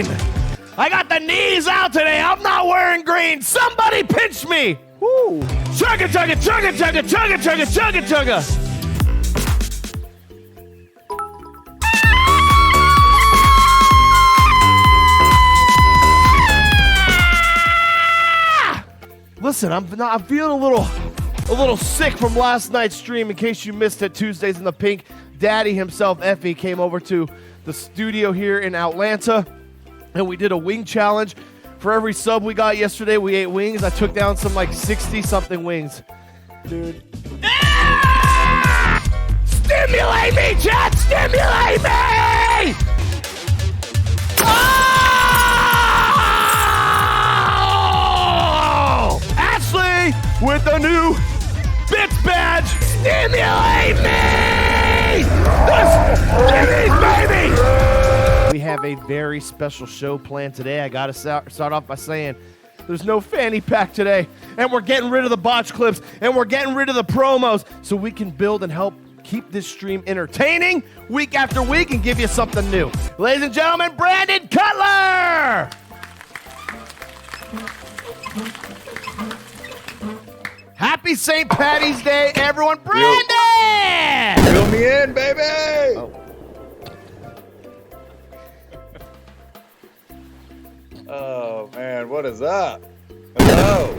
green. I got the knees out today. I'm not wearing green. Somebody pinch me. Woo. Chugga, chugga, chugga, chugga, chugga, chugga, chugga, chugga. Listen, I'm feeling a little sick from last night's stream. In case you missed it, Tuesdays in the Pink, Daddy himself, Effie, came over to the studio here in Atlanta, and we did a wing challenge. For every sub we got yesterday, we ate wings. I took down some like 60-something wings. Dude. Ah! Stimulate me, chat! Stimulate me! Oh! Ashley with a new Bits badge. Stimulate me! Stimulate, baby! We have a very special show planned today. I got to start off by saying there's no fanny pack today, and we're getting rid of the botch clips, and we're getting rid of the promos so we can build and help keep this stream entertaining week after week and give you something new. Ladies and gentlemen, Brandon Cutler! Happy St. Patty's Day, everyone. Brandon! Fill me in, baby! Oh. Oh, man, what is up? Hello.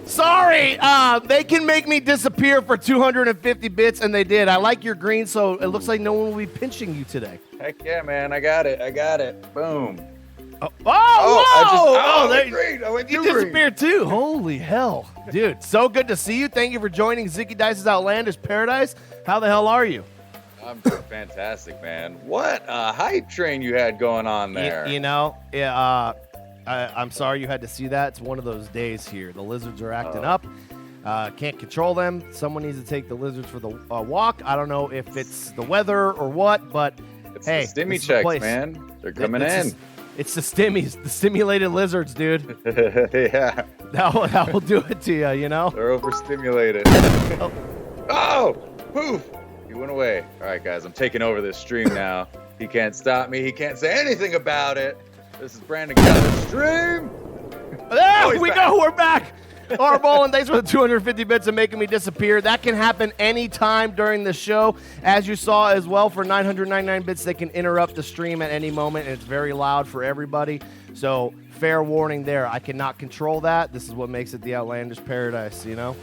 Sorry, they can make me disappear for 250 bits, and they did. I like your green, so it looks like no one will be pinching you today. Heck yeah, man, I got it. Boom. Oh, whoa! I went You too green. disappeared too. Holy hell. Dude, so good to see you. Thank you for joining Zicky Dice's Outlandish Paradise. How the hell are you? I'm doing fantastic, man. What a hype train you had going on there. I'm sorry you had to see that. It's one of those days here. The lizards are acting up. Can't control them. Someone needs to take the lizards for the walk. I don't know if it's the weather or what, but it's hey, the stimmy checks, man. They're coming in. It's the stimmies, the stimulated lizards, dude. Yeah. That will do it to you, you know? They're overstimulated. Oh! Poof! He went away. All right, guys, I'm taking over this stream now. He can't stop me. He can't say anything about it. This is Brandon Cutler's stream. There we go. We're back. Arbol, and thanks for the 250 bits and making me disappear. That can happen anytime during the show. As you saw as well, for 999 bits, they can interrupt the stream at any moment, and it's very loud for everybody. So fair warning there. I cannot control that. This is what makes it the Outlandish Paradise, you know?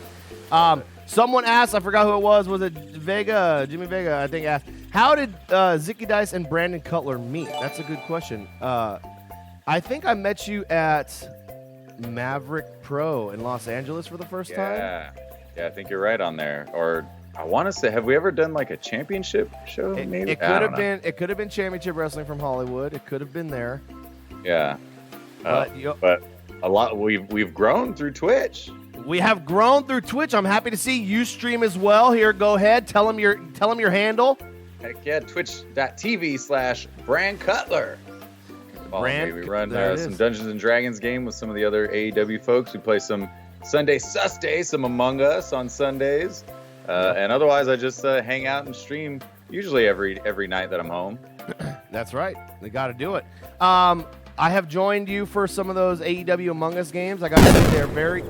Someone asked, I forgot who it was it Jimmy Vega, I think, asked, how did Zicky Dice and Brandon Cutler meet? That's a good question. I think I met you at Maverick Pro in Los Angeles for the first time. Yeah, I think you're right on there. Or I want to say, have we ever done like a championship show? Maybe it could have been. It could have been Championship Wrestling from Hollywood. It could have been there. Yeah, but a lot. We've grown through Twitch. We have grown through Twitch. I'm happy to see you stream as well. Here, go ahead. Tell them your handle. Heck yeah, twitch.tv/Brand Cutler. We run some Dungeons and Dragons game with some of the other AEW folks. We play some Sunday Susday, some Among Us on Sundays, and otherwise I just hang out and stream usually every night that I'm home. That's right. They got to do it. I have joined you for some of those AEW Among Us games. I got to say they're very.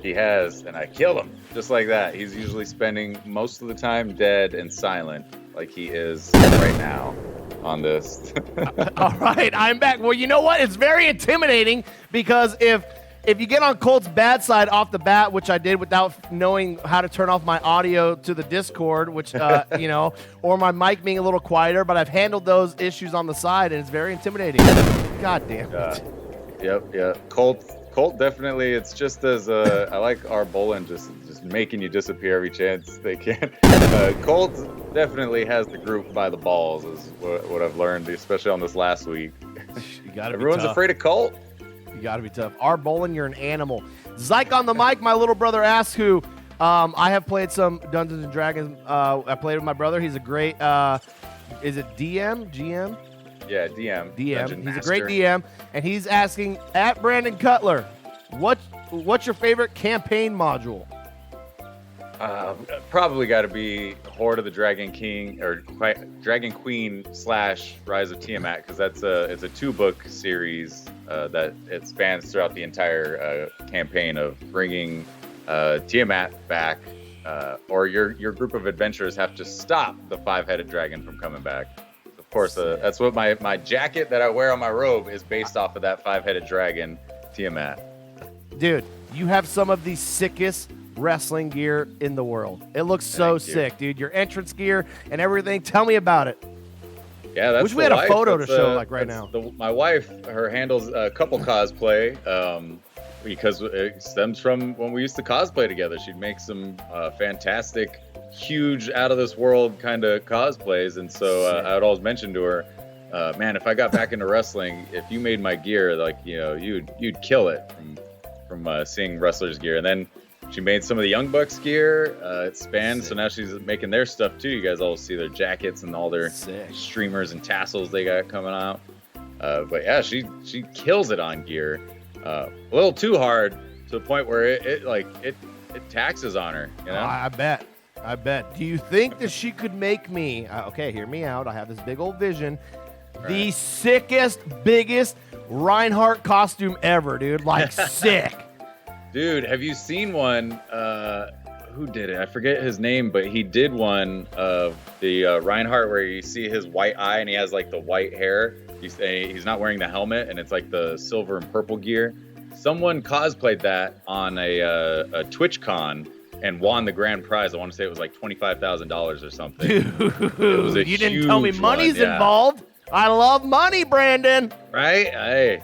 He has, and I killed him just like that. He's usually spending most of the time dead and silent, like he is right now on this. All right, I'm back. Well, you know what? It's very intimidating because if you get on Colt's bad side off the bat, which I did without knowing how to turn off my audio to the Discord, which or my mic being a little quieter, but I've handled those issues on the side, and it's very intimidating. God damn it. Yep. Colt definitely. It's just as I like our Bolin just making you disappear every chance they can. Colt definitely has the group by the balls, is what I've learned, especially on this last week. Everyone's afraid of Colt. You got to be tough. Our Bolin, you're an animal. Zyke on the mic. My little brother asked who. I have played some Dungeons and Dragons. I played with my brother. He's a great. Is it DM? GM? Yeah, DM. He's a great DM, and he's asking at Brandon Cutler, what's your favorite campaign module? Probably got to be Horde of the Dragon King or Dragon Queen / Rise of Tiamat, because it's a 2-book series that it spans throughout the entire campaign of bringing Tiamat back, or your group of adventurers have to stop the 5-headed dragon from coming back. Of course, that's what my jacket that I wear on my robe is based off of that 5-headed dragon, Tiamat. Dude, you have some of the sickest wrestling gear in the world. It looks so sick, dude. Your entrance gear and everything. Tell me about it. Yeah, that's wish we had a photo to show like right now. My wife, her handles couple cosplay, because it stems from when we used to cosplay together. She'd make some fantastic, huge, out of this world kind of cosplays, and so I would always mention to her, man, if I got back into wrestling, if you made my gear, like, you know, you'd kill it from seeing wrestlers' gear. And then she made some of the Young Bucks gear. It spanned, so now she's making their stuff too. You guys all see their jackets and all their streamers and tassels they got coming out. But yeah, she kills it on gear. A little too hard to the point where it taxes on her. You know? I bet. Do you think that she could make me? Okay, hear me out. I have this big old vision. Right. The sickest, biggest Reinhardt costume ever, dude. Like sick. Dude, have you seen one? Who did it? I forget his name, but he did one of the Reinhardt where you see his white eye and he has like the white hair. He's not wearing the helmet and it's like the silver and purple gear. Someone cosplayed that on a TwitchCon and won the grand prize. I want to say it was like $25,000 or something. Dude, it was you didn't tell me money's involved. I love money, Brandon. Right? Hey.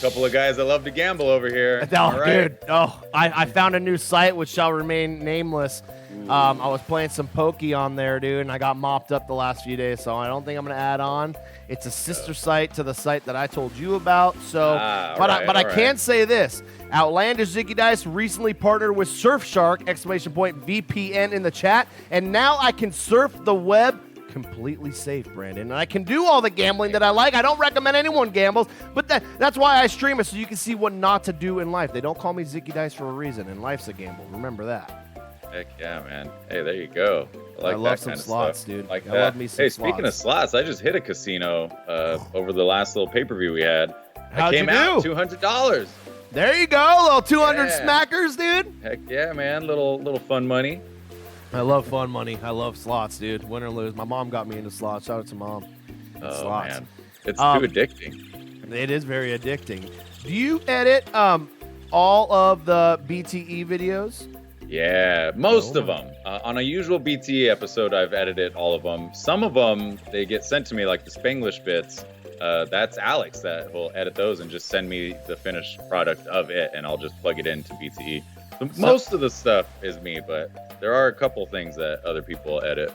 Couple of guys that love to gamble over here. Oh, dude. Oh, I found a new site which shall remain nameless. I was playing some pokey on there, dude, and I got mopped up the last few days, so I don't think I'm going to add on. It's a sister site to the site that I told you about. So, I can say this. Outlandish Zicky Dice recently partnered with Surfshark, !VPN in the chat, and now I can surf the web completely safe, Brandon, and I can do all the gambling that I like. I don't recommend anyone gambles, but that's why I stream it, so you can see what not to do in life. They don't call me Zicky Dice for a reason, and life's a gamble. Remember that. Heck yeah, man. Hey, there you go. I love some slots, dude. Like I love me some slots. Speaking of slots, I just hit a casino over the last little pay-per-view we had. How'd I came out $200. There you go, little 200 smackers, dude. Heck yeah, man. Little fun money. I love fun money. I love slots, dude. Win or lose. My mom got me into slots. Shout out to mom. Slots. Man. It's too addicting. It is very addicting. Do you edit all of the BTE videos? Yeah, most of them. On a usual BTE episode, I've edited all of them. Some of them, they get sent to me, like the Spanglish bits. That's Alex that will edit those and just send me the finished product of it, and I'll just plug it into BTE. So most of the stuff is me, but there are a couple things that other people edit.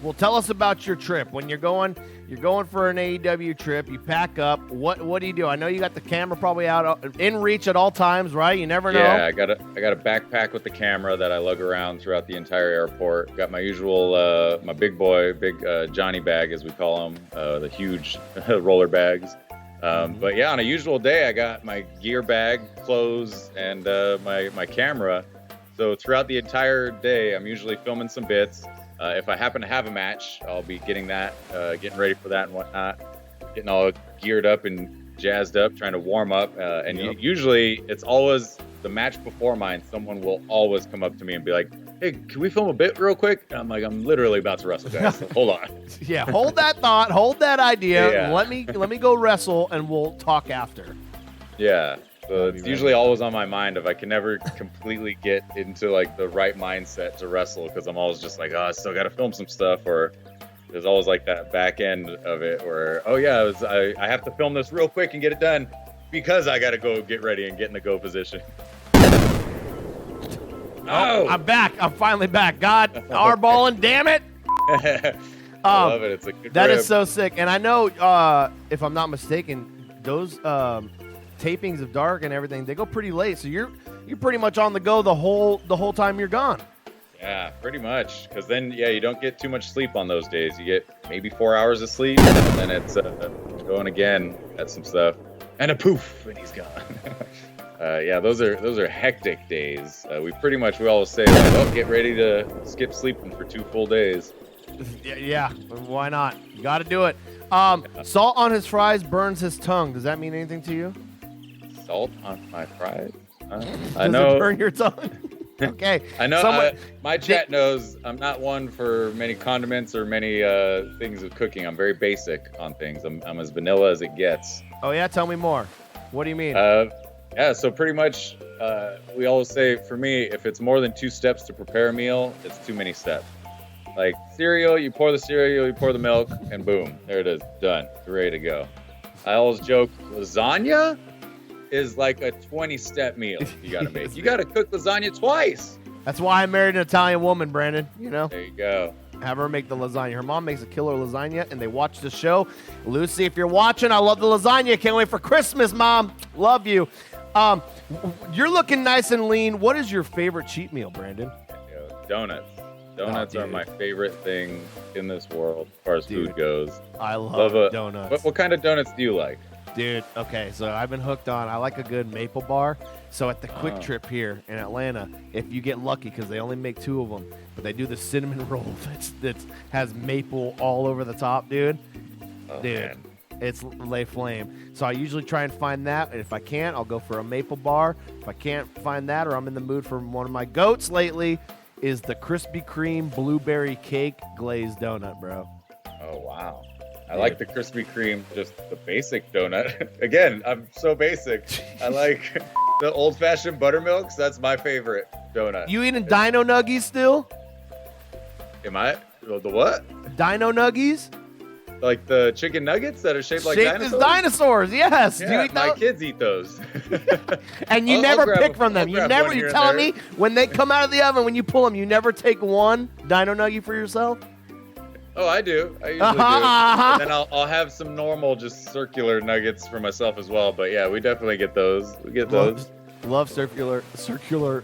Well, tell us about your trip. When you're going for an AEW trip, you pack up. What do you do? I know you got the camera probably out in reach at all times, right? You never know. Yeah, I got a backpack with the camera that I lug around throughout the entire airport. Got my usual my big Johnny bag, as we call them, the huge roller bags. But yeah, on a usual day, I got my gear bag, clothes, and my camera. So throughout the entire day, I'm usually filming some bits. If I happen to have a match, I'll be getting ready for that and whatnot, getting all geared up and jazzed up, trying to warm up. Usually it's always the match before mine. Someone will always come up to me and be like, "Hey, can we film a bit real quick?" And I'm like, "I'm literally about to wrestle, guys. So hold on." Yeah, hold that thought, hold that idea. Yeah. Let me go wrestle, and we'll talk after. Yeah. So it's usually always on my mind if I can never completely get into like the right mindset to wrestle, because I'm always just like, oh, I still got to film some stuff, or there's always like that back end of it where, oh yeah, I have to film this real quick and get it done because I got to go get ready and get in the go position. Oh, I'm back. I'm finally back. God, our balling, damn it. I love it. It's a good That rib. is so sick. And I know, if I'm not mistaken, those tapings of Dark and everything, they go pretty late, so you're pretty much on the go the whole time you're gone. Yeah, pretty much, because then you don't get too much sleep on those days. You get maybe 4 hours of sleep, and then it's going again at some stuff. and a poof, and he's gone. Yeah, those are hectic days. We always say, like, oh, get ready to skip sleeping for 2 full days. Yeah, why not? You got to do it. Salt on his fries burns his tongue. Does that mean anything to you? Salt on my fries? I Does know. it burn your tongue? Okay. I know. My chat knows I'm not one for many condiments or many things of cooking. I'm very basic on things. I'm as vanilla as it gets. Oh yeah, tell me more. What do you mean? Yeah, so pretty much we always say, for me, if it's more than 2 steps to prepare a meal, it's too many steps. Like cereal, you pour the milk, and boom, there it is, done, ready to go. I always joke, lasagna is like a 20-step meal you gotta make. You gotta cook lasagna twice. That's why I married an Italian woman, Brandon. You know. There you go. Have her make the lasagna. Her mom makes a killer lasagna, and they watch the show. Lucy, if you're watching, I love the lasagna. Can't wait for Christmas, Mom. Love you. You're looking nice and lean. What is your favorite cheat meal, Brandon? Donuts. Donuts are my favorite thing in this world as far as food goes. I love donuts. What kind of donuts do you like? Dude, okay, so I've been hooked on, I like a good maple bar. So at the Quick Trip here in Atlanta, if you get lucky, because they only make 2 of them, but they do the cinnamon roll that has maple all over the top, dude. Oh, dude, man. it's lay flame. So I usually try and find that, and if I can't, I'll go for a maple bar. If I can't find that, or I'm in the mood for one of my goats lately, is the Krispy Kreme blueberry cake glazed donut, bro. Oh, wow. I like the Krispy Kreme, just the basic donut. Again, I'm so basic. I like the old-fashioned buttermilks. That's my favorite donut. You eating Dino Nuggies still? Am I? The what? Dino Nuggies? Like the chicken nuggets that are shaped like dinosaurs? Shaped as dinosaurs, yes. Yeah, Do you eat my those? kids eat those. And you never pick from them. You're telling me when they come out of the oven, when you pull them, you never take one Dino Nuggie for yourself? Oh, I do. I usually do. And then I'll have some normal, just circular nuggets for myself as well. But yeah, we definitely get those. We get those. Love circular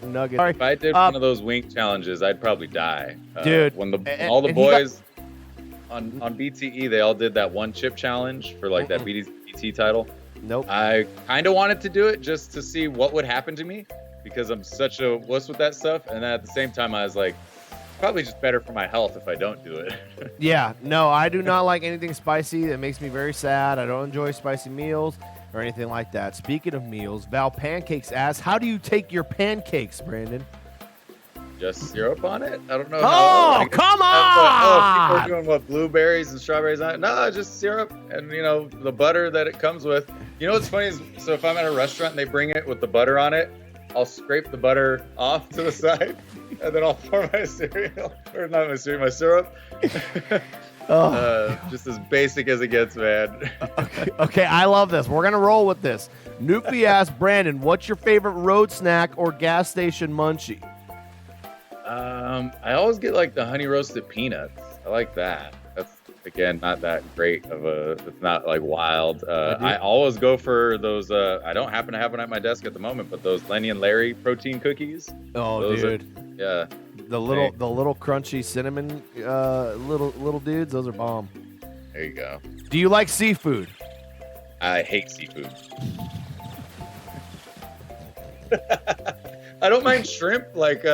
nuggets. If I did one of those wink challenges, I'd probably die. Dude. When all the boys on BTE, they all did that one chip challenge for like that BT title. Nope. I kind of wanted to do it just to see what would happen to me because I'm such a wuss with that stuff. And then at the same time, I was like, probably just better for my health if I don't do it. Yeah, no, I do not like anything spicy. That makes me very sad. I don't enjoy spicy meals or anything like that. Speaking of meals, Val Pancakes asks, how do you take your pancakes, Brandon? Just syrup on it? I don't know. Oh, come on! People are doing what, blueberries and strawberries on it? No, just syrup and, you know, the butter that it comes with. You know what's funny is, so if I'm at a restaurant and they bring it with the butter on it, I'll scrape the butter off to the side, and then I'll pour my cereal, or not my cereal, my syrup. Just as basic as it gets, man. Okay, I love this. We're going to roll with this. Nuki asks, Brandon, what's your favorite road snack or gas station munchie? I always get like the honey roasted peanuts. I like that. That's, again, not that great of a, it's not like wild. I always go for those, I don't happen to have one at my desk at the moment, but those Lenny and Larry protein cookies. Oh, those dude. Yeah. The little crunchy cinnamon little dudes, those are bomb. There you go. Do you like seafood? I hate seafood. I don't mind shrimp, like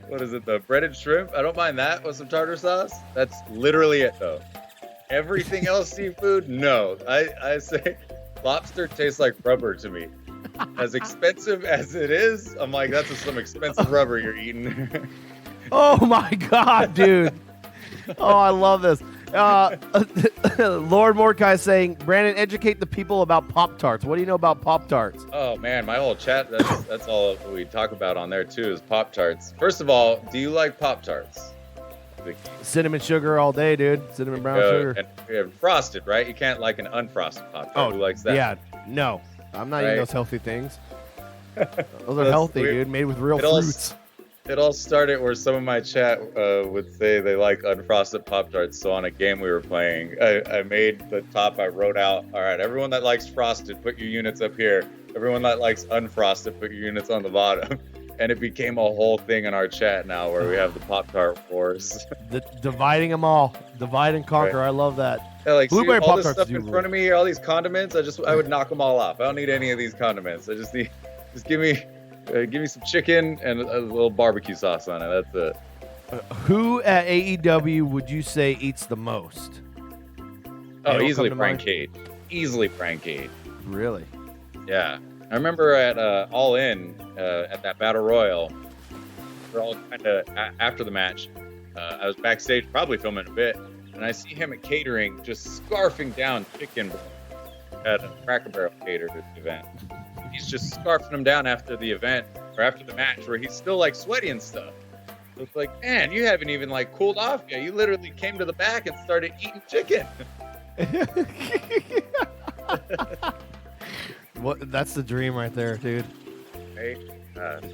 what is it, the breaded shrimp? I don't mind that with some tartar sauce. That's literally it, though. Everything else seafood, no. I say lobster tastes like rubber to me. As expensive as it is, I'm like, that's some expensive rubber you're eating. Oh my God, dude. Oh, I love this. Lord Mordecai is saying, Brandon, educate the people about Pop-Tarts. What do you know about Pop-Tarts? Oh man, my whole chat, that's all we talk about on there too is Pop-Tarts. First of all, do you like Pop-Tarts? Cinnamon sugar all day, dude. Cinnamon brown sugar. And frosted, right? You can't like an unfrosted Pop-Tart. Who likes that? Yeah, no. I'm not eating those healthy things. Those are healthy, dude. Made with real fruits. It all started where some of my chat would say they like unfrosted Pop-Tarts. So on a game we were playing, I made the top, I wrote out, all right, everyone that likes frosted, put your units up here. Everyone that likes unfrosted, put your units on the bottom. And it became a whole thing in our chat now where we have the Pop-Tart wars. Dividing them all. Divide and conquer. Right. I love that. Yeah, like see Blueberry all this Pop-Tarts stuff do in front of me here, all these condiments. I would knock them all off. I don't need any of these condiments. I just need, just give me some chicken and a little barbecue sauce on it. That's it. Who at AEW would you say eats the most? Oh, Anyone easily come to Brian mind? Cage. Easily Brian Cage. Really? Yeah. I remember at All In, at that Battle Royal, we're all kind of, after the match, I was backstage probably filming a bit, and I see him at catering just scarfing down chicken at a Cracker Barrel catered event. He's just scarfing them down after the event, or after the match, where he's still like sweaty and stuff. So it's like, man, you haven't even like cooled off yet. You literally came to the back and started eating chicken. What? That's the dream right there, dude. Right?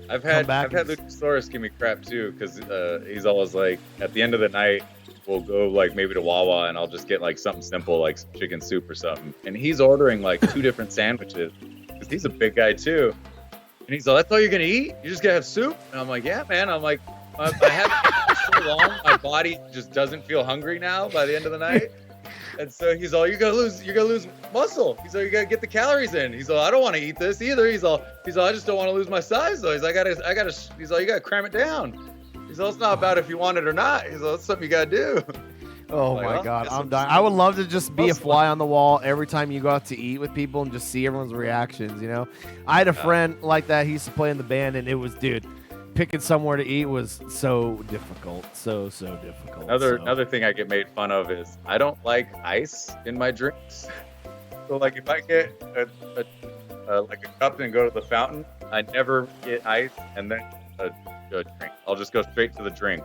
I've had Luchasaurus give me crap too, because he's always like, at the end of the night, we'll go like maybe to Wawa and I'll just get like something simple like some chicken soup or something, and he's ordering like 2 different sandwiches because he's a big guy too, and he's like, "That's all you're gonna eat? You just gonna have soup?" And I'm like, "Yeah, man." I'm like, I have for so long, my body just doesn't feel hungry now by the end of the night. And so he's all, you're gonna lose muscle. He's all, you gotta get the calories in. He's all, I don't want to eat this either. He's all, I just don't want to lose my size though. He's like, he's all, you gotta cram it down. He's all, it's not about if you want it or not. He's all, it's something you gotta do. Oh like, my well, God, I'm dying. I would love to just be a fly on the wall every time you go out to eat with people and just see everyone's reactions, you know? I had a friend like that. He used to play in the band, and it was, dude, picking somewhere to eat was so difficult. So difficult. Another thing I get made fun of is I don't like ice in my drinks. So like if I get like a cup and go to the fountain, I never get ice and then a drink. I'll just go straight to the drink.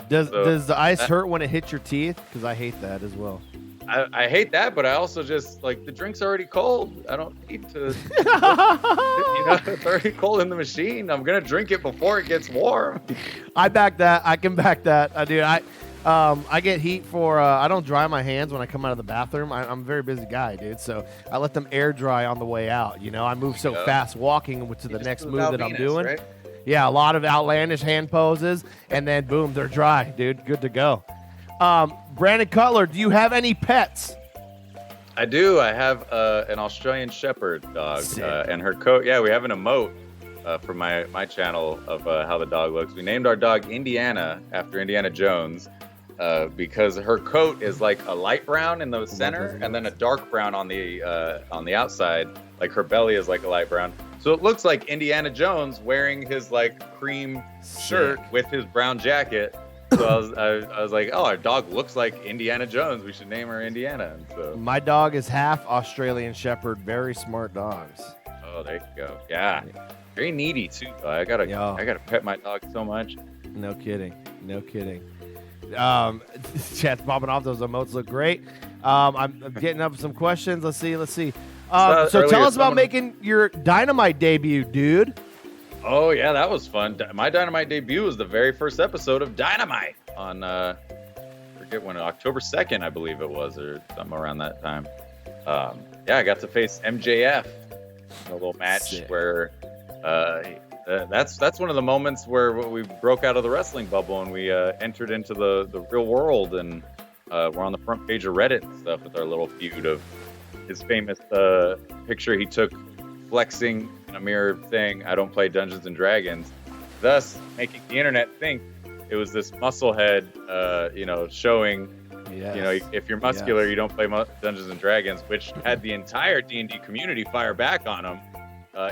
Does the ice hurt when it hits your teeth? Because I hate that as well. I hate that, but I also just like the drink's already cold. I don't need to. It's already cold in the machine. I'm gonna drink it before it gets warm. I back that. I can back that. Dude, I get heat for. I don't dry my hands when I come out of the bathroom. I'm a very busy guy, dude. So I let them air dry on the way out. You know, I move so fast walking to the next move that I'm doing. Right? Yeah, a lot of outlandish hand poses, and then boom, they're dry, dude. Good to go. Brandon Cutler, do you have any pets? I do. I have an Australian Shepherd dog, and her coat. Yeah, we have an emote for my channel of how the dog looks. We named our dog Indiana after Indiana Jones because her coat is like a light brown in the center and then a dark brown on the outside. Like her belly is like a light brown. So it looks like Indiana Jones wearing his like cream shirt with his brown jacket. So I was like, oh, our dog looks like Indiana Jones. We should name her Indiana. And so my dog is half Australian Shepherd. Very smart dogs. Oh, there you go. Yeah, very needy too. I gotta pet my dog so much. No kidding. Chat's popping off. Those emotes look great. I'm getting up some questions. Let's see. So tell us about making your Dynamite debut, dude. Oh, yeah, that was fun. My Dynamite debut was the very first episode of Dynamite on, forget when, October 2nd, I believe it was, or something around that time. I got to face MJF in a little match where that's one of the moments where we broke out of the wrestling bubble and we entered into the real world, and we're on the front page of Reddit and stuff with our little feud of his famous picture he took flexing in a mirror saying, "I don't play Dungeons and Dragons," thus making the internet think it was this muscle head, showing, if you're muscular, you don't play Dungeons and Dragons, which had the entire D&D community fire back on him,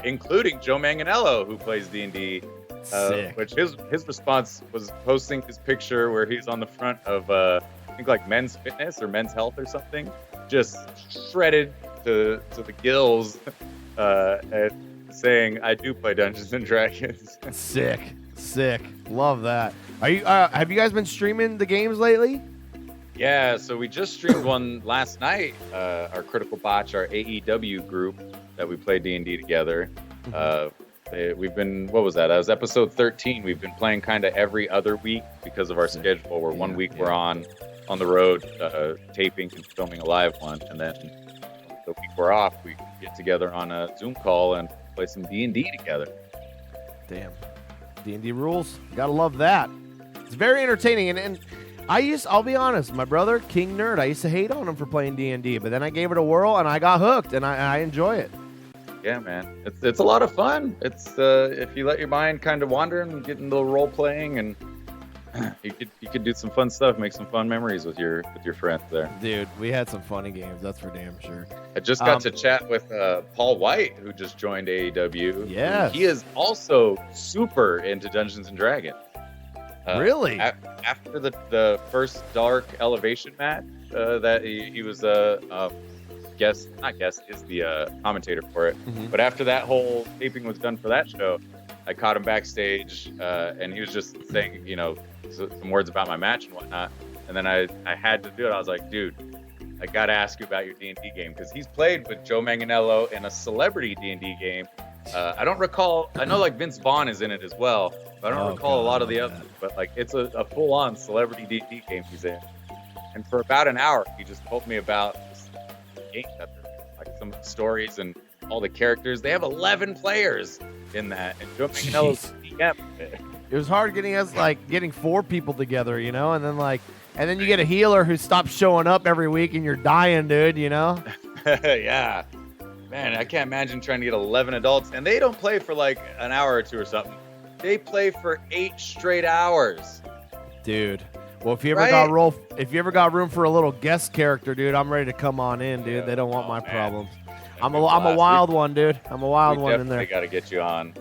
including Joe Manganiello, who plays D&D, which his response was posting his picture where he's on the front of, I think like Men's Fitness or Men's Health or something, just shredded to the gills, and saying, "I do play Dungeons and Dragons." Sick. Love that. Are you? Have you guys been streaming the games lately? Yeah, so we just streamed one last night. Our Critical Botch, our AEW group that we play D&D together. We've been, what was that? That was episode 13. We've been playing kind of every other week because of our schedule. Where 1 week we're on the road taping and filming a live one, and then the week we're off, we get together on a Zoom call and play some D&D together. Damn. D&D rules. Gotta love that. It's very entertaining. And I'll be honest, my brother, King Nerd, I used to hate on him for playing D&D, but then I gave it a whirl and I got hooked, and I enjoy it. Yeah, man, it's a lot of fun. It's if you let your mind kind of wander and get into role playing, and you could do some fun stuff, make some fun memories with your friends there. Dude, we had some funny games, that's for damn sure. I just got to chat with Paul White, who just joined AEW. Yeah, he is also super into Dungeons and Dragons. Really? After the first Dark Elevation match, that he was the commentator for it. Mm-hmm. But after that whole taping was done for that show, I caught him backstage, and he was just saying, some words about my match and whatnot. And then I had to do it. I was like, dude, I got to ask you about your D&D game, because he's played with Joe Manganiello in a celebrity D&D game. I don't recall. I know like Vince Vaughn is in it as well, but I don't recall a lot of the others. But like it's a full-on celebrity D&D game he's in. And for about an hour, he just told me about this game, like some of the stories and all the characters. They have 11 players in that, and Joe Manganiello's DM. It was hard getting 4 people together, and then you get a healer who stops showing up every week, and you're dying, dude. Yeah. Man, I can't imagine trying to get 11 adults, and they don't play for like an hour or 2 or something. They play for 8 straight hours. Dude. Well, if you ever got room for a little guest character, dude, I'm ready to come on in, dude. Yeah. They don't want my problems. I'm a wild one, dude. I'm a wild one in there. We got to get you on.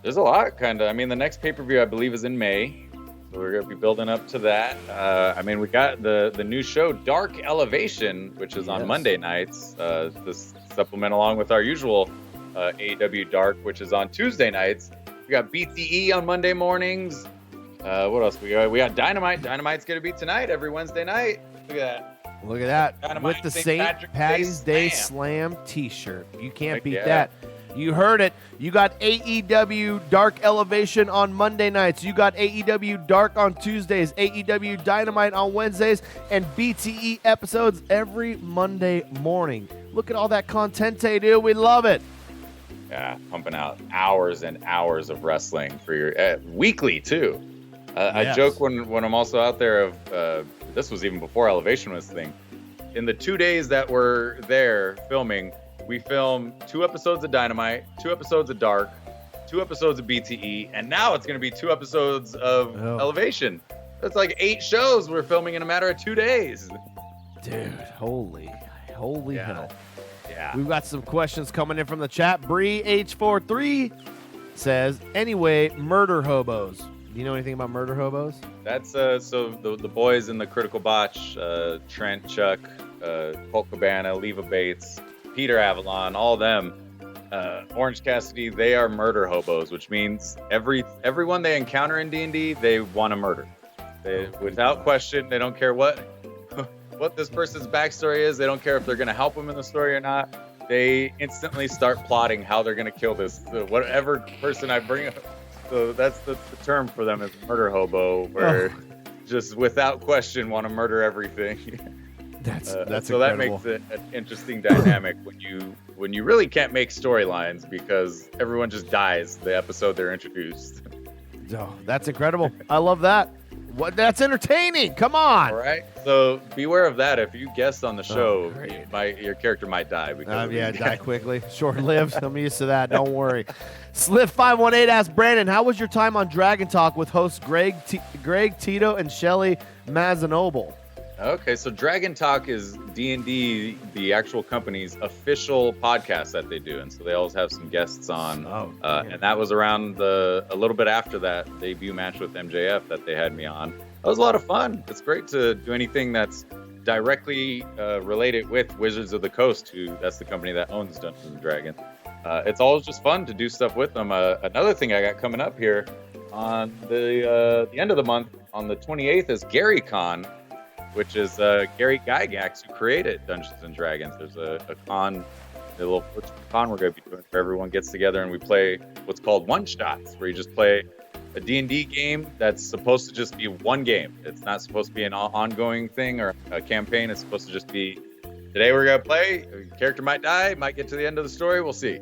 There's a lot, kind of. I mean, the next pay-per-view, I believe, is in May. So we're going to be building up to that. We got the new show, Dark Elevation, which is on Monday nights. This supplement along with our usual AEW Dark, which is on Tuesday nights. We got BTE on Monday mornings. What else we got? We got Dynamite. Dynamite's going to be tonight, every Wednesday night. Look at that. Dynamite, with the St. Patty's Day Slam t-shirt. You can't beat that. You heard it. You got AEW Dark Elevation on Monday nights. You got AEW Dark on Tuesdays, AEW Dynamite on Wednesdays, and BTE episodes every Monday morning. Look at all that content, dude. We love it. Yeah, pumping out hours and hours of wrestling for your weekly too. I joke when I'm also out there this was even before Elevation was a thing. In the 2 days that we're there filming, we filmed 2 episodes of Dynamite, 2 episodes of Dark, 2 episodes of BTE, and now it's going to be 2 episodes of Elevation. That's like 8 shows we're filming in a matter of 2 days. Dude, holy hell. Yeah. We've got some questions coming in from the chat. Bree H43 says, anyway, murder hobos. Do you know anything about murder hobos? That's so the boys in the Critical Botch, Trent, Chuck, Colt Cabana, Leva Bates, Peter Avalon, all them, Orange Cassidy, they are murder hobos, which means everyone they encounter in D&D, they want to murder. Without question, they don't care what this person's backstory is. They don't care if they're going to help them in the story or not. They instantly start plotting how they're going to kill this whatever person I bring up. So that's the term for them is murder hobo, where just without question want to murder everything. That's so incredible. That makes it an interesting dynamic when you really can't make storylines because everyone just dies the episode they're introduced. Oh, that's incredible. I love that. That's entertaining. Come on. All right. So beware of that. If you guest on the show, your character might die. Die quickly. Short-lived. I'm used to that. Don't worry. Sliff518 asks Brandon, how was your time on Dragon Talk with hosts Greg, Tito, and Shelly Mazanoble? Okay, so Dragon Talk is D&D, the actual company's official podcast that they do, and so they always have some guests on. And that was around a little bit after that debut match with MJF that they had me on. That was a lot of fun. It's great to do anything that's directly related with Wizards of the Coast, that's the company that owns Dungeons and Dragons. It's always just fun to do stuff with them. Another thing I got coming up here on the end of the month, on the 28th, is Gary Con, which is Gary Gygax, who created Dungeons and Dragons. There's a little con we're going to be doing where everyone gets together and we play what's called one-shots, where you just play a D&D game that's supposed to just be one game. It's not supposed to be an ongoing thing or a campaign. It's supposed to just be, today we're going to play, a character might die, might get to the end of the story, we'll see.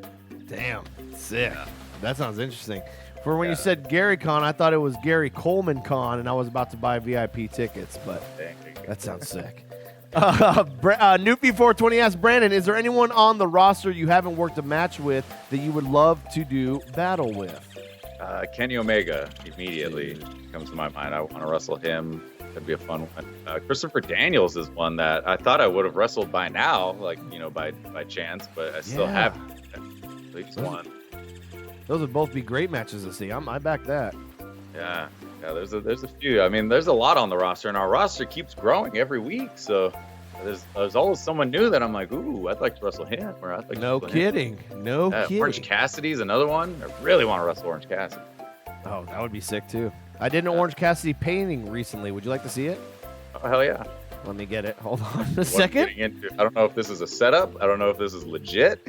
Damn, sick. That sounds interesting. For when you said Gary Con, I thought it was Gary Coleman Con, and I was about to buy VIP tickets, but that sounds sick. Newfie 420 asks, Brandon, is there anyone on the roster you haven't worked a match with that you would love to do battle with? Kenny Omega immediately comes to my mind. I want to wrestle him. That'd be a fun one. Christopher Daniels is one that I thought I would have wrestled by now, like, by chance, but I still haven't. At least one. Those would both be great matches to see. I back that. Yeah. There's a few. I mean, there's a lot on the roster, and our roster keeps growing every week. So there's always someone new that I'm like, ooh, I'd like to wrestle him. Or I'd like no to kidding. Him. No kidding. Orange Cassidy's another one. I really want to wrestle Orange Cassidy. Oh, that would be sick too. I did an Orange Cassidy painting recently. Would you like to see it? Oh, hell yeah. Let me get it. Hold on a second. I don't know if this is a setup. I don't know if this is legit.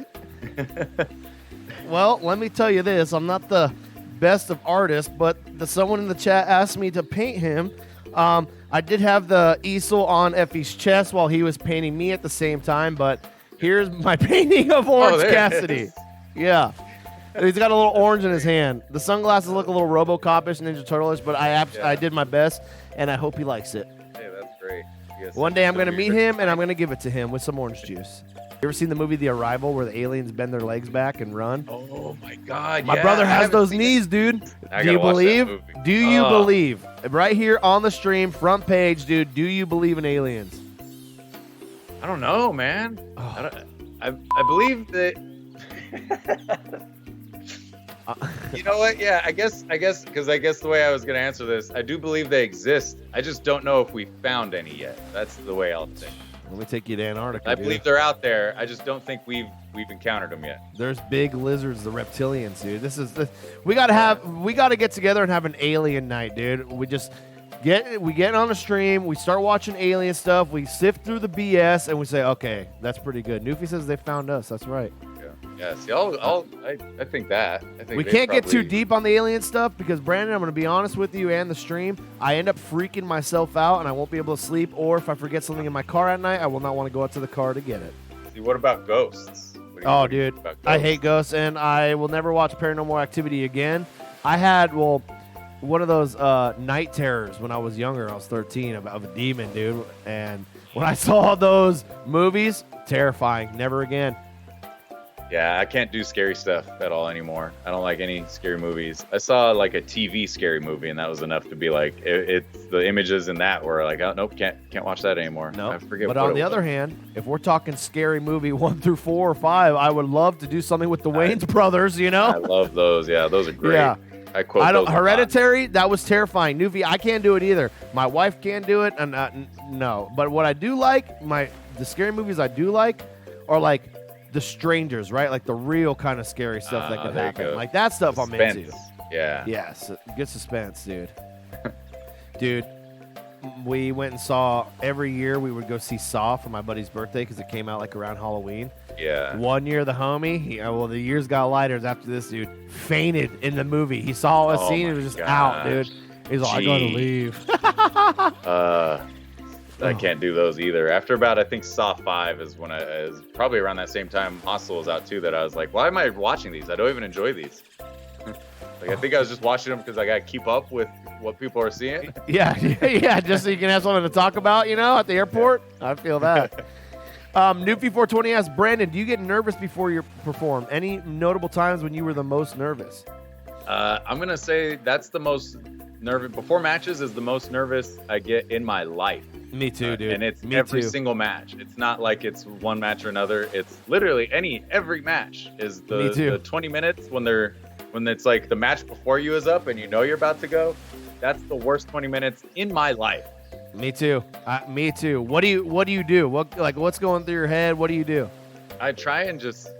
Well, let me tell you this. I'm not the best of artists, but someone in the chat asked me to paint him. I did have the easel on Effie's chest while he was painting me at the same time, but here's my painting of Orange Cassidy. Yeah. He's got a little orange in his hand. The sunglasses look a little RoboCop-ish, Ninja Turtle-ish, but I did my best, and I hope he likes it. Hey, that's great. One day I'm going to meet him, and I'm going to give it to him with some orange juice. You ever seen the movie The Arrival where the aliens bend their legs back and run? Oh, my God. My brother has those knees, dude. Do you believe? Do you believe? Right here on the stream, front page, dude, do you believe in aliens? I don't know, man. Oh. I believe that... You know what? Yeah, I guess the way I was going to answer this, I do believe they exist. I just don't know if we found any yet. That's the way I'll think. Let me take you to Antarctica. I believe they're out there. I just don't think we've encountered them yet. There's big lizards, the reptilians, dude. We gotta get together and have an alien night, dude. We get on a stream, we start watching alien stuff, we sift through the BS, and we say, okay, that's pretty good. Newfie says they found us. That's right. Yeah. See, I think that. We can't get too deep on the alien stuff because, Brandon, I'm going to be honest with you and the stream. I end up freaking myself out and I won't be able to sleep. Or if I forget something in my car at night, I will not want to go out to the car to get it. See, what about ghosts? Dude, I hate ghosts and I will never watch Paranormal Activity again. I had, one of those night terrors when I was younger. I was 13 of a demon, dude. And when I saw those movies, terrifying. Never again. Yeah, I can't do scary stuff at all anymore. I don't like any scary movies. I saw like a TV scary movie, and that was enough to be like, it's the images in that were like, oh nope, can't watch that anymore. No, I forget. But on the other hand, if we're talking scary movie 1 through 4 or 5, I would love to do something with the Wayans brothers. You know, I love those. Yeah, those are great. Yeah. I don't. Hereditary, that was terrifying. Newfie, I can't do it either. My wife can't do it, and no. But what I do like, the scary movies I do like, are like The Strangers, right? Like the real kind of scary stuff that could happen. Like that stuff suspense. I'm into. Yeah. Yes, good suspense, dude. Dude, we went and saw, every year we would go see Saw for my buddy's birthday because it came out like around Halloween. Yeah. One year, the homie, the years got lighter after this dude fainted in the movie. He saw a scene and was just out, dude. He's like, I gotta leave. I can't do those either. After about, I think Saw 5 is when is probably around that same time Hostel was out too, that I was like, why am I watching these? I don't even enjoy these. I think I was just watching them because I got to keep up with what people are seeing. Yeah, just so you can have something to talk about, at the airport. I feel that. Newfie420 asks, Brandon, do you get nervous before you perform? Any notable times when you were the most nervous? I'm going to say that's the most nervous. Before matches is the most nervous I get in my life. Me too, dude. And it's every single match. It's not like it's one match or another. It's literally every match is the 20 minutes when it's like the match before you is up and you're about to go. That's the worst 20 minutes in my life. Me too. Me too. What do you do? What's going through your head? What do you do? I try and just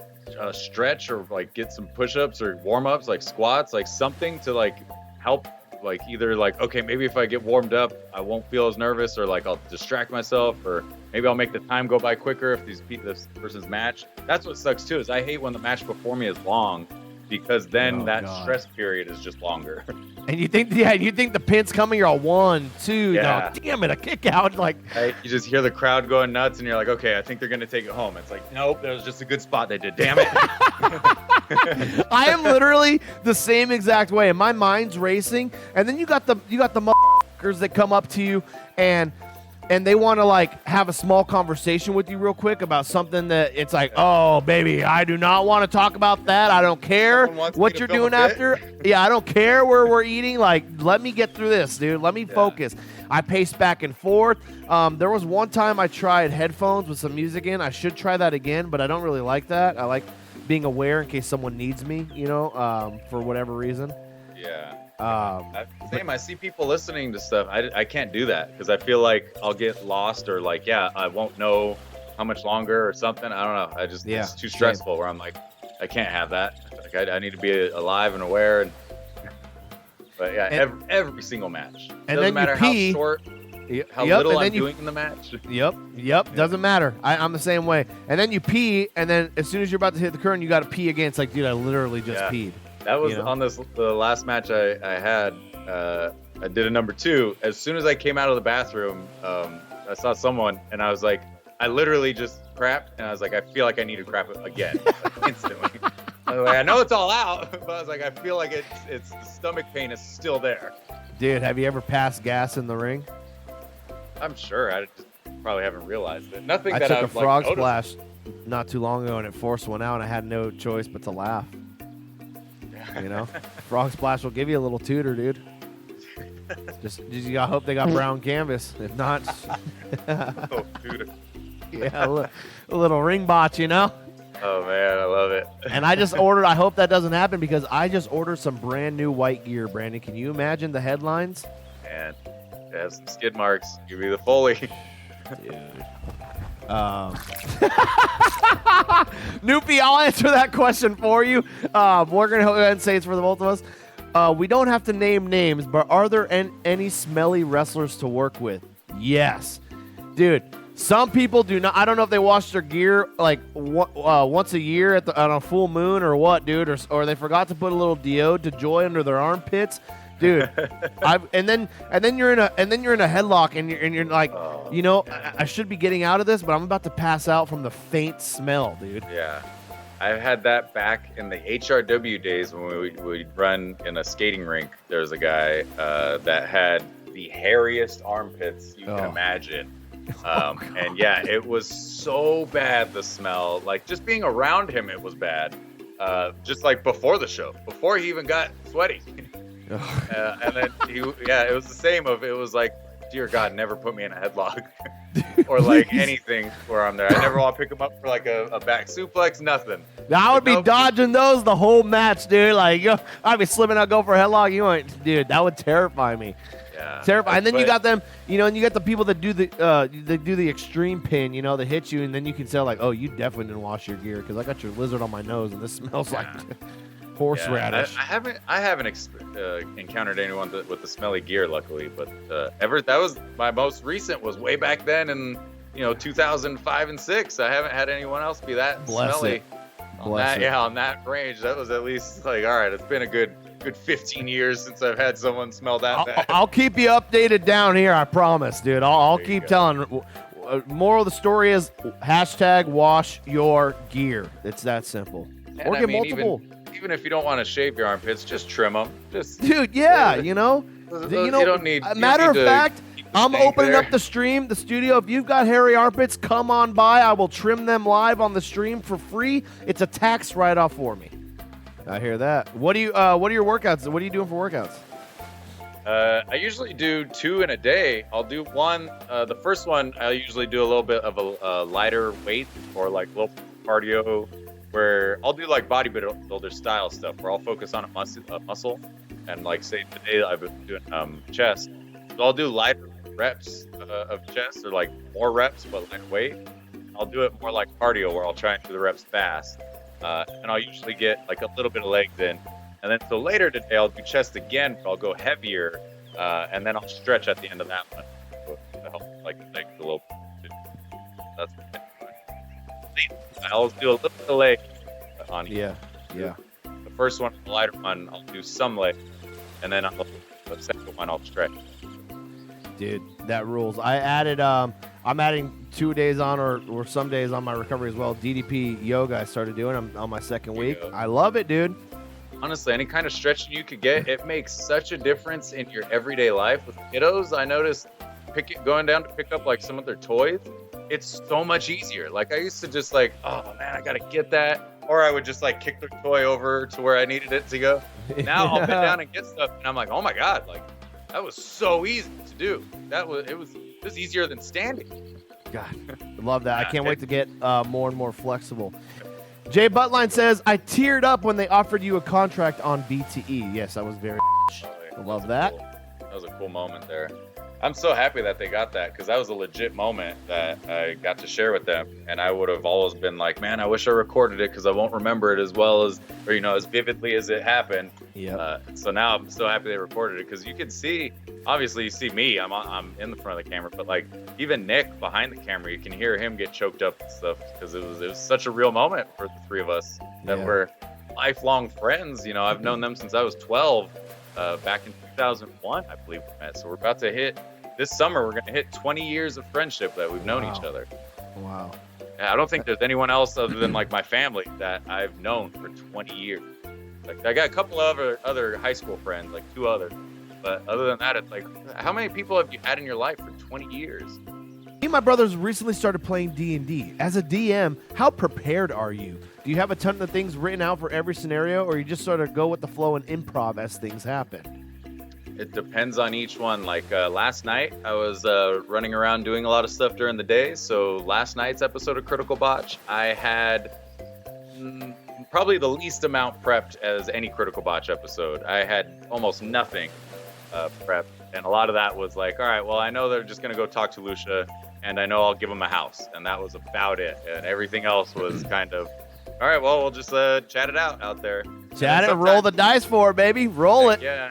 stretch or like get some push-ups or warm-ups, like squats, like something to like help. Like either like, okay, maybe if I get warmed up, I won't feel as nervous, or like I'll distract myself, or maybe I'll make the time go by quicker if this person's match. That's what sucks too, is I hate when the match before me is long because then that God. stress period is just longer. And you think the pin's coming, you're all 1, 2, Yeah. no, damn it, a kick out. Like, Right? You just hear the crowd going nuts, and you're like, okay, I think they're gonna take it home. It's like, nope, that was just a good spot they did. Damn it. I am literally the same exact way, and my mind's racing. And then you got the motherfuckers that come up to you and they want to like have a small conversation with you real quick about something that it's like, oh baby, I do not want to talk about that. I don't care what you're doing after. Yeah, I don't care where we're eating. Like, let me get through this, dude. Let me focus. I pace back and forth. There was one time I tried headphones with some music in. I should try that again, but I don't really like that. I like being aware in case someone needs me, for whatever reason. Yeah. Same. I see people listening to stuff. I can't do that because I feel like I'll get lost or like, I won't know how much longer or something. I don't know. It's too stressful where I'm like, I can't have that. Like I need to be alive and aware. But every single match. And doesn't then matter you pee. how short, how Yep, little and I'm then doing in the match. Yep. Doesn't matter. I'm the same way. And then you pee, and then as soon as you're about to hit the curtain, you got to pee again. It's like, dude, I literally just peed. That was on the last match I had. I did a number 2. As soon as I came out of the bathroom, I saw someone, and I was like, I literally just crapped, and I was like, I feel like I need to crap it again, instantly. I was like, I know it's all out, but I was like, I feel like it's the stomach pain is still there. Dude, have you ever passed gas in the ring? I'm sure. I just probably haven't realized it. Nothing I that took I've a frog noticed. splash not too long ago, and it forced one out, and I had no choice but to laugh. Frog splash will give you a little tutor, dude. Just you gotta hope they got brown canvas. If not, Oh, dude. a little ring botch, Oh man, I love it. And I just ordered. I hope that doesn't happen because I just ordered some brand new white gear. Brandon, can you imagine the headlines? And it has some skid marks. Give me the Foley. Dude. Noopy, I'll answer that question for you. We're going to go ahead and say it's for the both of us. We don't have to name names, but are there any smelly wrestlers to work with? Yes. Dude, some people do not. I don't know if they wash their gear like once a year on a full moon or what, dude, or they forgot to put a little deodorant to joy under their armpits. Dude, and then you're in a headlock and you're like, I should be getting out of this, but I'm about to pass out from the faint smell, dude. Yeah, I've had that back in the HRW days when we'd run in a skating rink. There was a guy that had the hairiest armpits you can imagine, and it was so bad, the smell. Like just being around him, it was bad. Just like before the show, before he even got sweaty. And then it was the same. It was like, dear God, never put me in a headlock or like anything where I'm there. I never want to pick him up for like a back suplex, nothing. I would be dodging those the whole match, dude. Like, I'd be slipping out, go for a headlock. Dude, that would terrify me. Yeah, terrifying. And then you got them, and you got the people that do the extreme pin, that hit you, and then you can tell like, oh, you definitely didn't wash your gear because I got your lizard on my nose and this smells like horseradish. I haven't encountered anyone with the smelly gear, luckily, but that was my most recent. Was way back then in 2005 and 6. I haven't had anyone else be that smelly. On that range. That was at least like, all right, it's been a good 15 years since I've had someone smell that bad. I'll keep you updated down here, I promise, dude. I'll keep telling. Moral of the story is #wash your gear. It's that simple. And or get multiple. Even if you don't want to shave your armpits, just trim them. Dude, you don't need. Matter of fact, I'm opening up the studio. If you've got hairy armpits, come on by. I will trim them live on the stream for free. It's a tax write-off for me. I hear that. What are your workouts? What are you doing for workouts? I usually do 2 in a day. I'll do one. The first one, I usually do a little bit of a lighter weight or like little cardio, where I'll do like bodybuilder style stuff, where I'll focus on a muscle, and like say today I've been doing chest. So I'll do lighter reps of chest, or like more reps but lighter weight. I'll do it more like cardio, where I'll try and do the reps fast, and I'll usually get like a little bit of legs in. And then so later today I'll do chest again, but I'll go heavier, and then I'll stretch at the end of that one to help like legs a little bit. That's what I'll do a little bit of leg on each. Yeah. The first one, the lighter one, I'll do some leg, and then the second one I'll stretch. Dude, that rules. I added, I'm adding 2 days on or some days on my recovery as well. DDP yoga I started doing. I'm on my second week. I love it, dude. Honestly, any kind of stretching you could get, it makes such a difference in your everyday life. With kiddos, I noticed going down to pick up like some of their toys, it's so much easier. Like I used to just like, oh man, I gotta get that. Or I would just like kick their toy over to where I needed it to go. Now I'll bend down and get stuff, and I'm like, oh my God, like that was so easy to do. It was easier than standing. God, I love that. I can't wait to get more and more flexible. Jay Buttline says, I teared up when they offered you a contract on BTE. Yes, I was very I love that. Cool. That was a cool moment there. I'm so happy that they got that, because that was a legit moment that I got to share with them. And I would have always been like, man, I wish I recorded it because I won't remember it as well as, or, as vividly as it happened. Yeah. So now I'm so happy they recorded it, because you can see, obviously you see me, I'm in the front of the camera, but like even Nick behind the camera, you can hear him get choked up and stuff, because it was such a real moment for the three of us that we're lifelong friends. I've known them since I was 12, back in 2001, I believe we met. So we're about to hit, this summer, we're going to hit 20 years of friendship that we've known each other. Wow. Yeah, I don't think there's anyone else other than like my family that I've known for 20 years. Like I got a couple of other high school friends, like 2 others. But other than that, it's like, how many people have you had in your life for 20 years? Me and my brothers recently started playing D&D. As a DM, how prepared are you? Do you have a ton of things written out for every scenario, or you just sort of go with the flow and improv as things happen? It depends on each one. Like last night, I was running around doing a lot of stuff during the day. So last night's episode of Critical Botch, I had probably the least amount prepped as any Critical Botch episode. I had almost nothing prepped. And a lot of that was like, all right, well, I know they're just going to go talk to Lucia, and I know I'll give them a house. And that was about it. And everything else was kind of, all right, well, we'll just chat it out there. Chat it, roll the dice for it, baby. Roll it. Yeah.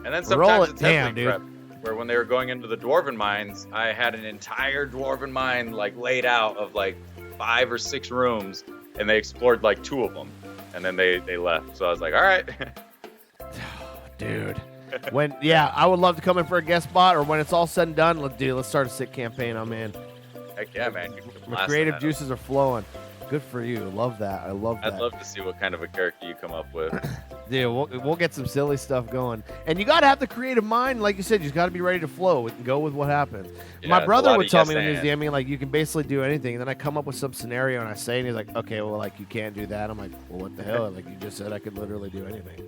And then sometimes it's heavily prepped, where when they were going into the Dwarven Mines, I had an entire Dwarven Mine like laid out of like 5 or 6 rooms, and they explored like 2 of them, and then they left. So I was like, all right. Dude. I would love to come in for a guest spot, or when it's all said and done, let's start a sick campaign. I'm in. Heck yeah, man. My creative juices are flowing. Good for you. Love that. I love that. I'd love to see what kind of a character you come up with. Dude, we'll get some silly stuff going. And you got to have the creative mind. Like you said, you got to be ready to flow and go with what happens. Yeah, my brother would tell me when he was DMing, like, you can basically do anything. And then I come up with some scenario and I say, and he's like, okay, well, like, you can't do that. I'm like, well, what the hell? Like, you just said I could literally do anything.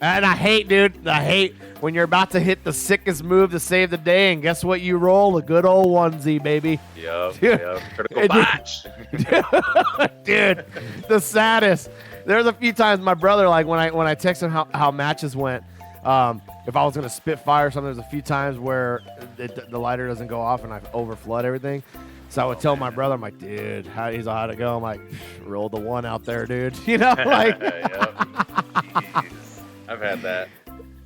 And I hate when you're about to hit the sickest move to save the day, and guess what you roll? A good old onesie, baby. Yep. Critical Botch. Dude, the saddest. There's a few times my brother, like when I text him how matches went, if I was gonna spit fire or something, there's a few times where the lighter doesn't go off and I overflood everything. So I would tell my brother, I'm like, dude, how'd it go? I'm like, roll the 1 out there, dude. Like. Jeez. I've had that.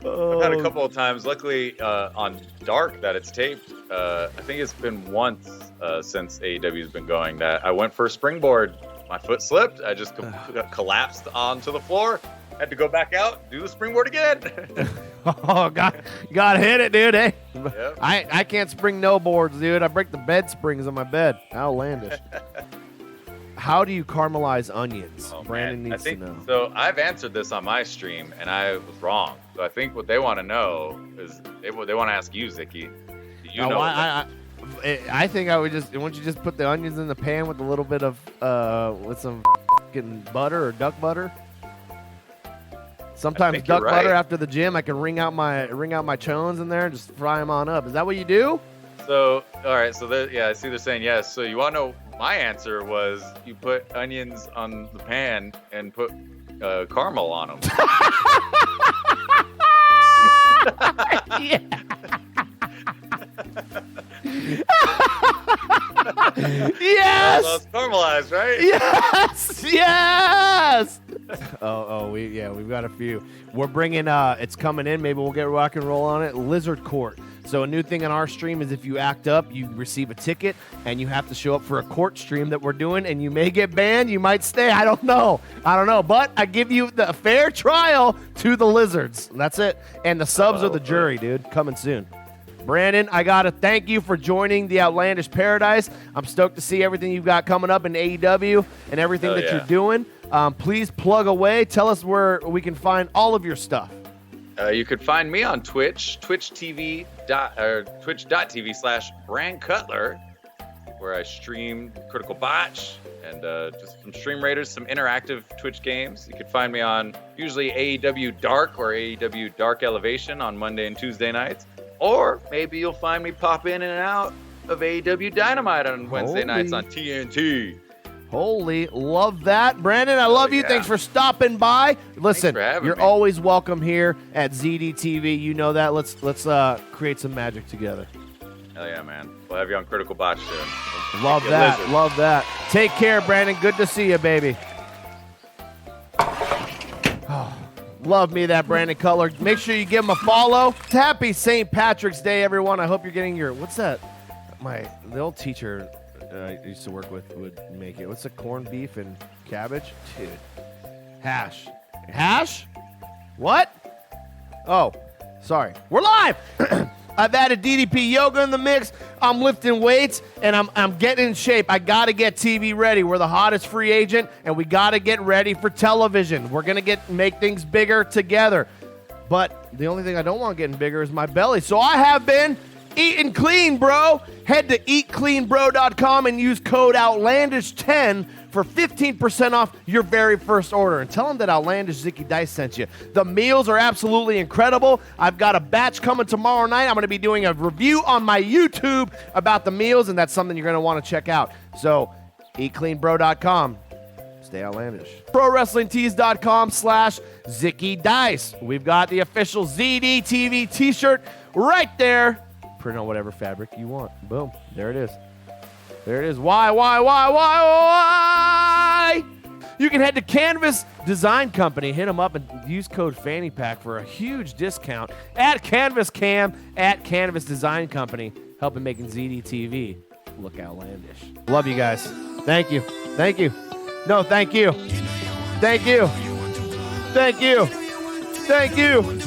I've had a couple of times. Luckily, on Dark that it's taped. I think it's been once since AEW's been going that I went for a springboard. My foot slipped. I just collapsed onto the floor. Had to go back out, do the springboard again. Oh, God. You got to hit it, dude. Hey, yep. I can't spring no boards, dude. I break the bed springs on my bed. Outlandish. How do you caramelize onions? Brandon needs to know. So I've answered this on my stream, and I was wrong. So I think what they want to know is they want to ask you, Zicky. Do you know? I think I would won't you just put the onions in the pan with a little bit of with some fucking butter or duck butter? Sometimes duck butter after the gym. I can wring out my chones in there and just fry them on up. Is that what you do? So all right. So I see they're saying yes. So you want to know? My answer was you put onions on the pan and put caramel on them. Yeah. Yes. Well, it's caramelized, right? Yes. We've got a few. We're bringing it's coming in. Maybe we'll get rock and roll on it. Lizard Court. So a new thing on our stream is if you act up, you receive a ticket, and you have to show up for a court stream that we're doing, and you may get banned, you might stay. I don't know. But I give you the fair trial to the lizards. That's it. And the subs are the jury, dude. Coming soon. Brandon, I got to thank you for joining the Outlandish Paradise. I'm stoked to see everything you've got coming up in AEW and everything that you're doing. Please plug away. Tell us where we can find all of your stuff. You could find me on Twitch, twitch.tv/Brand Cutler, where I stream Critical Botch and just some Stream Raiders, some interactive Twitch games. You could find me on usually AEW Dark or AEW Dark Elevation on Monday and Tuesday nights. Or maybe you'll find me pop in and out of AEW Dynamite on Wednesday nights on TNT. Holy, love that. Brandon, I love you. Thanks for stopping by. Listen, you're always welcome here at ZDTV. You know that. Let's create some magic together. Hell yeah, man. We'll have you on Critical Botch soon. Love that. Love that. Take care, Brandon. Good to see you, baby. Love me that Brandon Cutler. Make sure you give him a follow. Happy St. Patrick's Day, everyone. I hope you're getting your, what's that? The old teacher I used to work with would make it. What's the corned beef and cabbage? Dude. Hash. Hash? What? Oh, sorry. We're live. I've added DDP yoga in the mix. I'm lifting weights, and I'm getting in shape. I got to get TV ready. We're the hottest free agent, and we got to get ready for television. We're going to make things bigger together. But the only thing I don't want getting bigger is my belly. So I have been eating clean, bro. Head to eatcleanbro.com and use code Outlandish10 for 15% off your very first order. And tell them that Outlandish Zicky Dice sent you. The meals are absolutely incredible. I've got a batch coming tomorrow night. I'm going to be doing a review on my YouTube about the meals, and that's something you're going to want to check out. So, eatcleanbro.com. Stay outlandish. ProWrestlingTees.com/Zicky Dice. We've got the official ZDTV t-shirt right there. Print on whatever fabric you want. Boom. There it is. There it is. Why? You can head to Canvas Design Company, hit them up, and use code FANNYPACK for a huge discount at Canvas Cam at Canvas Design Company, helping making ZDTV look outlandish. Love you guys. Thank you. Thank you. No, thank you. Thank you. Thank you. Thank you.